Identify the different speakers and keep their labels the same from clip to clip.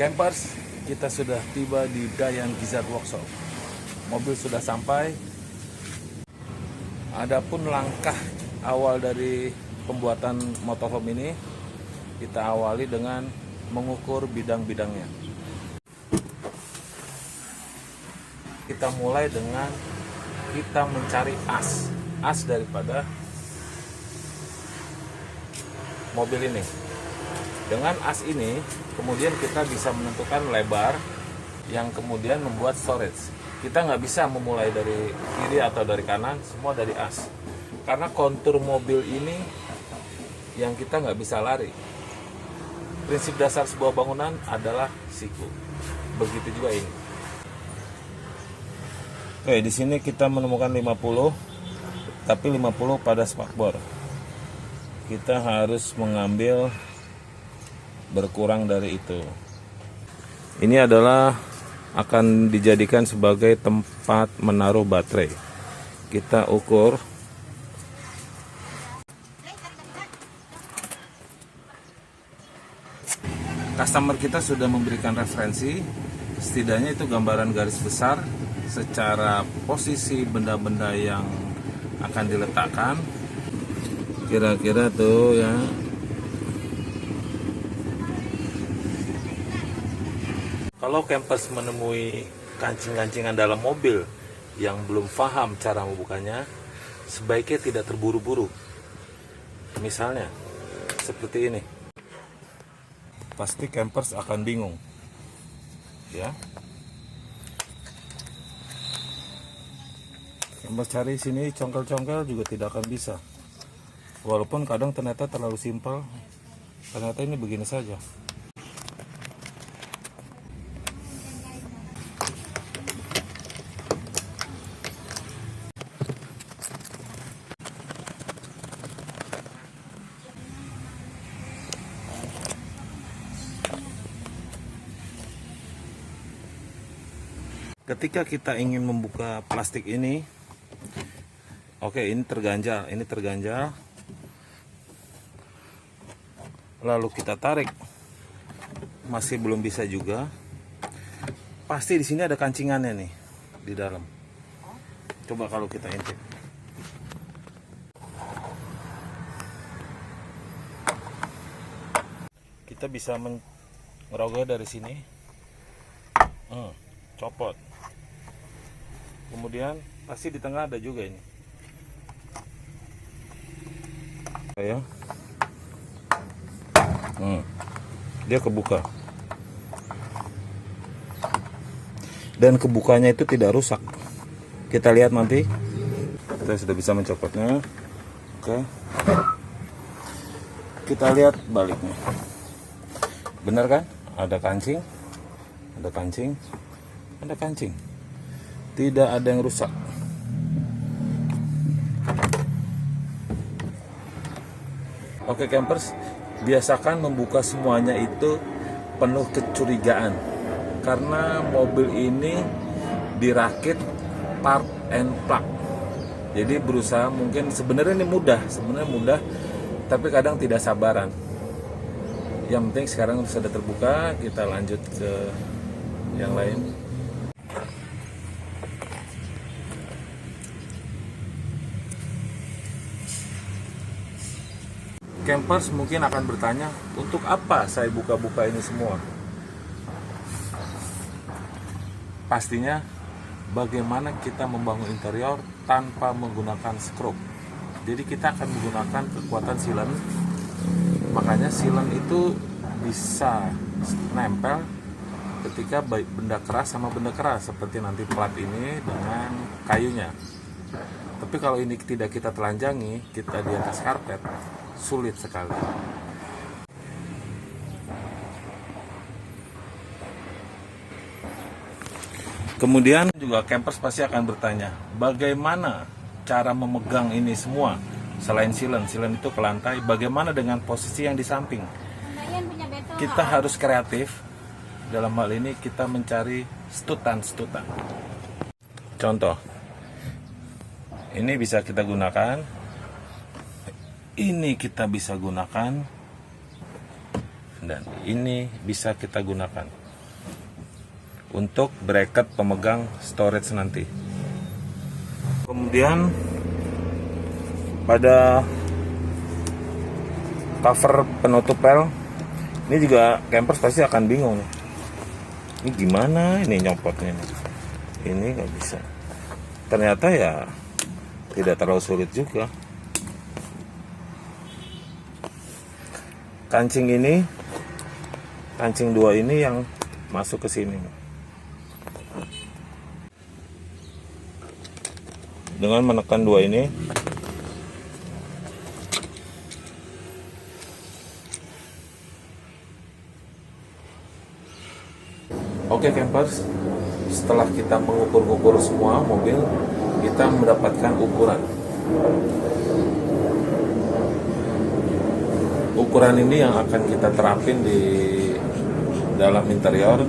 Speaker 1: Campers, kita sudah tiba di Dayan Gizzard Workshop. Mobil sudah sampai. Adapun langkah awal dari pembuatan motorhome ini, kita awali dengan mengukur bidang-bidangnya. Kita mulai dengan kita mencari as daripada mobil ini. Dengan as ini, kemudian kita bisa menentukan lebar yang kemudian membuat storage. Kita nggak bisa memulai dari kiri atau dari kanan, semua dari as. Karena kontur mobil ini yang kita nggak bisa lari. Prinsip dasar sebuah bangunan adalah siku. Begitu juga ini. Oke, di sini kita menemukan 50, tapi 50 pada spakbor. Kita harus mengambil berkurang dari itu. Ini adalah akan dijadikan sebagai tempat menaruh baterai. Kita ukur. Customer kita sudah memberikan referensi, setidaknya itu gambaran garis besar secara posisi benda-benda yang akan diletakkan. Kira-kira tuh ya. Kalau campers menemui kancing-kancingan dalam mobil yang belum paham cara membukanya, sebaiknya tidak terburu-buru. Misalnya, seperti ini. Pasti campers akan bingung. Ya. Campers cari sini congkel-congkel juga tidak akan bisa. Walaupun kadang ternyata terlalu simpel, ternyata ini begini saja. Ketika kita ingin membuka plastik ini, oke, ini terganjal, lalu kita tarik, masih belum bisa juga. Pasti di sini ada kancingannya nih di dalam. Coba kalau kita intip, kita bisa merogoh dari sini, copot. Kemudian pasti di tengah ada juga ini. Ya. Dia kebuka. Dan kebukanya itu tidak rusak. Kita lihat nanti. Kita sudah bisa mencopotnya. Oke. Kita lihat baliknya. Benar kan? Ada kancing. Ada kancing. Ada kancing. Tidak ada yang rusak. Oke campers, biasakan membuka semuanya itu penuh kecurigaan. Karena mobil ini dirakit park and plug. Jadi berusaha, mungkin sebenarnya ini mudah, tapi kadang tidak sabaran. Yang penting sekarang sudah terbuka, kita lanjut ke yang lain. Campers mungkin akan bertanya, untuk apa saya buka-buka ini semua? Pastinya, bagaimana kita membangun interior tanpa menggunakan skrup. Jadi kita akan menggunakan kekuatan silen. Makanya silen itu bisa nempel ketika benda keras sama benda keras, seperti nanti plat ini dengan kayunya. Tapi kalau ini tidak kita telanjangi, kita di atas karpet, sulit sekali. Kemudian juga campers pasti akan bertanya, bagaimana cara memegang ini semua? Selain silen itu ke lantai, bagaimana dengan posisi yang di samping? Kita harus kreatif. Dalam hal ini kita mencari stutan-stutan. Contoh, ini bisa kita gunakan, ini kita bisa gunakan, dan ini bisa kita gunakan. untuk bracket pemegang storage nanti. Kemudian pada cover penutup pel ini juga campers pasti akan bingung nih. Ini gimana ini nyopotnya nih? Ini nggak bisa. Ternyata ya tidak terlalu sulit juga. Kancing ini, kancing 2 ini yang masuk ke sini. Dengan menekan 2 ini, oke campers, setelah kita mengukur-ukur semua mobil, kita mendapatkan ukuran. Ukuran ini yang akan kita terapin di dalam interior,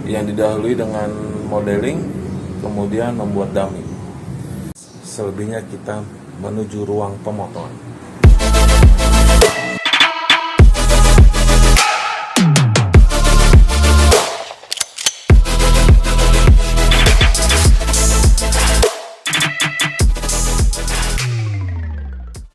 Speaker 1: yang didahului dengan modeling, kemudian membuat dummy. Selebihnya kita menuju ruang pemotongan.